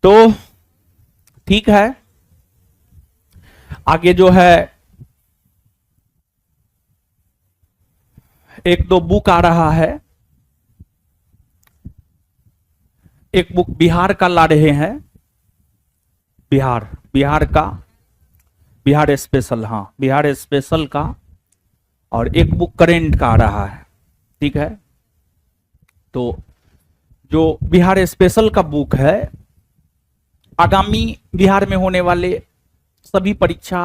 तो ठीक है, आगे जो है एक दो बुक आ रहा है। एक बुक बिहार का ला रहे हैं, बिहार का, बिहार स्पेशल, हाँ बिहार स्पेशल का, और एक बुक करेंट का आ रहा है। ठीक है, तो जो बिहार स्पेशल का बुक है, आगामी बिहार में होने वाले सभी परीक्षा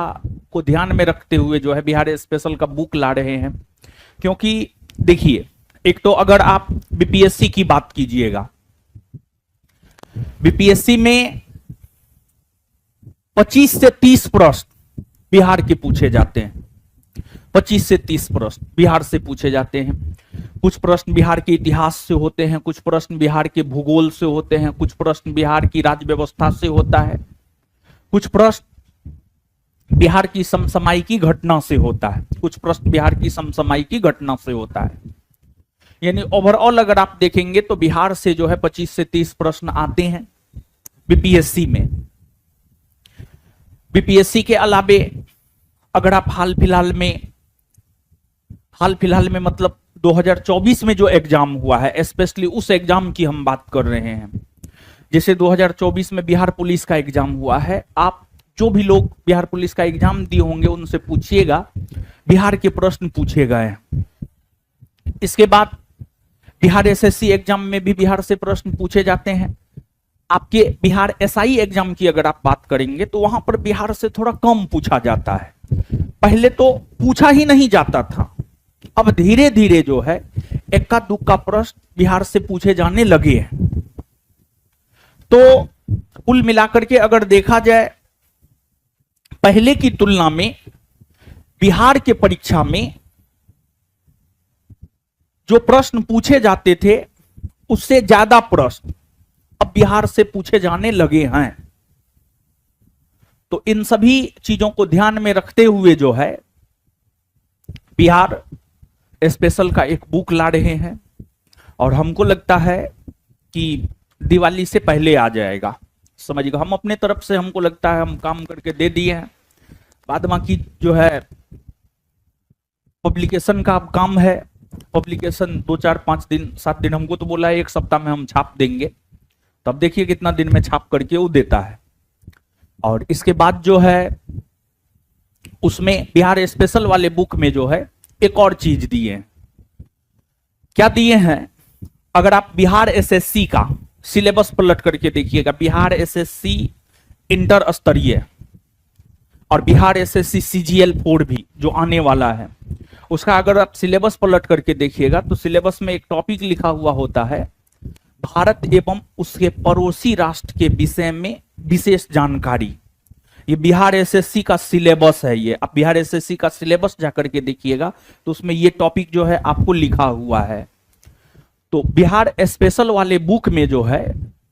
को ध्यान में रखते हुए जो है बिहार स्पेशल का बुक ला रहे हैं। क्योंकि देखिए, एक तो अगर आप बीपीएससी की बात कीजिएगा, बीपीएससी में 25 से 30 प्रश्न बिहार के पूछे जाते हैं। 25 से 30 प्रश्न बिहार से पूछे जाते हैं। कुछ प्रश्न बिहार के इतिहास से होते हैं, कुछ प्रश्न बिहार के भूगोल से होते हैं, कुछ प्रश्न बिहार की राज्य व्यवस्था से होता है, कुछ प्रश्न बिहार की समसामयिकी घटना से होता है, कुछ प्रश्न बिहार की समसामयिकी घटना से होता है। यानी ओवरऑल अगर आप देखेंगे तो बिहार से जो है 25 से 30 प्रश्न आते हैं बीपीएससी में। बीपीएससी के अलावे अगर आप हाल फिलहाल में मतलब 2024 में जो एग्जाम हुआ है, स्पेशली उस एग्जाम की हम बात कर रहे हैं। जैसे 2024 में बिहार पुलिस का एग्जाम हुआ है, आप जो भी लोग बिहार पुलिस का एग्जाम दिए होंगे उनसे पूछिएगा, बिहार के प्रश्न पूछे गए हैं। इसके बाद बिहार एसएससी एग्जाम में भी बिहार से प्रश्न पूछे जाते हैं। आपके बिहार एसआई एग्जाम की अगर आप बात करेंगे तो वहां पर बिहार से थोड़ा कम पूछा जाता है। पहले तो पूछा ही नहीं जाता था, अब धीरे धीरे जो है इक्का दुक्का प्रश्न बिहार से पूछे जाने लगे हैं। तो कुल मिलाकर के अगर देखा जाए, पहले की तुलना में बिहार के परीक्षा में जो प्रश्न पूछे जाते थे उससे ज्यादा प्रश्न अब बिहार से पूछे जाने लगे हैं। तो इन सभी चीजों को ध्यान में रखते हुए जो है बिहार स्पेशल का एक बुक ला रहे हैं, और हमको लगता है कि दिवाली से पहले आ जाएगा। समझिएगा, हम अपने तरफ से हमको लगता है हम काम करके दे दिए हैं। बाद बाकी जो है पब्लिकेशन का अब काम है। पब्लिकेशन 2 4 5 दिन 7 दिन, हमको तो बोला है 1 सप्ताह में हम छाप देंगे। तब देखिए कितना दिन में छाप करके वो देता है। और इसके बाद जो है उसमें बिहार स्पेशल वाले बुक में जो है एक और चीज दिए हैं। क्या दिए हैं? अगर आप बिहार एसएससी का सिलेबस पलट करके देखिएगा, बिहार एसएससी इंटर स्तरीय और बिहार एसएससी सीजीएल 4 भी जो आने वाला है, उसका अगर आप सिलेबस पलट करके देखिएगा तो सिलेबस में एक टॉपिक लिखा हुआ होता है, भारत एवं उसके पड़ोसी राष्ट्र के विषय में विशेष जानकारी। ये बिहार एसएससी का सिलेबस है। ये आप बिहार एसएससी का सिलेबस जाकर के देखिएगा तो उसमें ये टॉपिक जो है आपको लिखा हुआ है। तो बिहार स्पेशल वाले बुक में जो है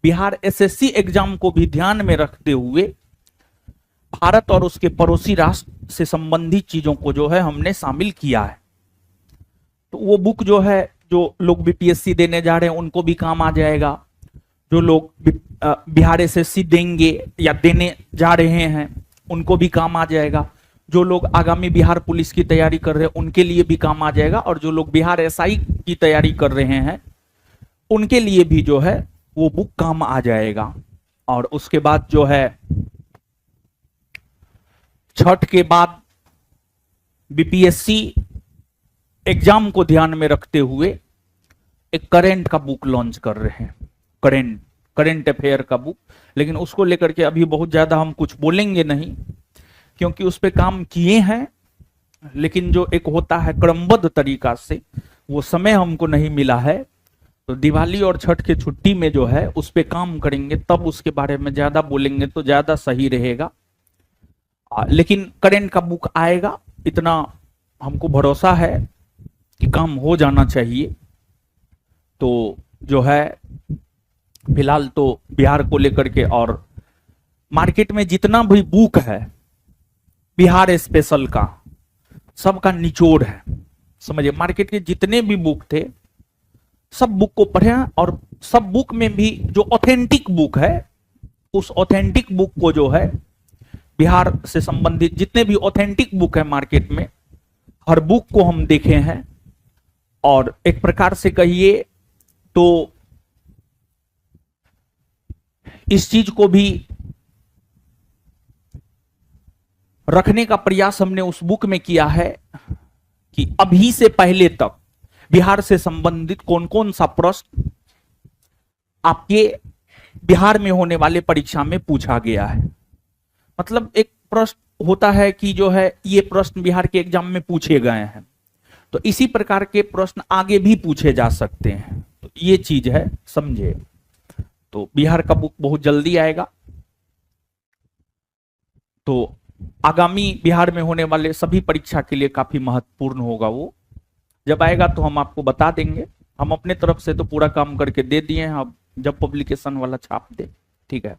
बिहार एसएससी एग्जाम को भी ध्यान में रखते हुए भारत और उसके पड़ोसी राष्ट्र से संबंधित चीजों को जो है हमने शामिल किया है। तो वो बुक जो है, जो लोग बीपीएससी देने जा रहे हैं उनको भी काम आ जाएगा, जो लोग बिहार एसएससी देंगे या देने जा रहे हैं उनको भी काम आ जाएगा, जो लोग आगामी बिहार पुलिस की तैयारी कर रहे हैं उनके लिए भी काम आ जाएगा, और जो लोग बिहार एसआई की तैयारी कर रहे हैं उनके लिए भी जो है वो बुक काम आ जाएगा। और उसके बाद जो है छठ के बाद बीपीएससी एग्जाम को ध्यान में रखते हुए एक करेंट का बुक लॉन्च कर रहे हैं, करेंट अफेयर का बुक। लेकिन उसको लेकर के अभी बहुत ज्यादा हम कुछ बोलेंगे नहीं, क्योंकि उस पर काम किए हैं, लेकिन जो एक होता है क्रमबद्ध तरीका से वो समय हमको नहीं मिला है। तो दिवाली और छठ के छुट्टी में जो है उस पर काम करेंगे, तब उसके बारे में ज्यादा बोलेंगे तो ज्यादा सही रहेगा। लेकिन करेंट का बुक आएगा, इतना हमको भरोसा है कि काम हो जाना चाहिए। तो जो है फिलहाल तो बिहार को लेकर के, और मार्केट में जितना भी बुक है बिहार स्पेशल का, सबका निचोड़ है। समझिए, मार्केट के जितने भी बुक थे सब बुक को पढ़े, और सब बुक में भी जो ऑथेंटिक बुक है उस ऑथेंटिक बुक को जो है, बिहार से संबंधित जितने भी ऑथेंटिक बुक है मार्केट में, हर बुक को हम देखे हैं। और एक प्रकार से कहिए तो इस चीज को भी रखने का प्रयास हमने उस बुक में किया है कि अभी से पहले तक बिहार से संबंधित कौन कौन सा प्रश्न आपके बिहार में होने वाले परीक्षा में पूछा गया है। मतलब एक प्रश्न होता है कि जो है ये प्रश्न बिहार के एग्जाम में पूछे गए हैं, तो इसी प्रकार के प्रश्न आगे भी पूछे जा सकते हैं। तो ये चीज है, समझे। तो बिहार का बुक बहुत जल्दी आएगा। तो आगामी बिहार में होने वाले सभी परीक्षा के लिए काफी महत्वपूर्ण होगा। वो जब आएगा तो हम आपको बता देंगे। हम अपने तरफ से तो पूरा काम करके दे दिए हैं, अब जब पब्लिकेशन वाला छाप दे, ठीक है।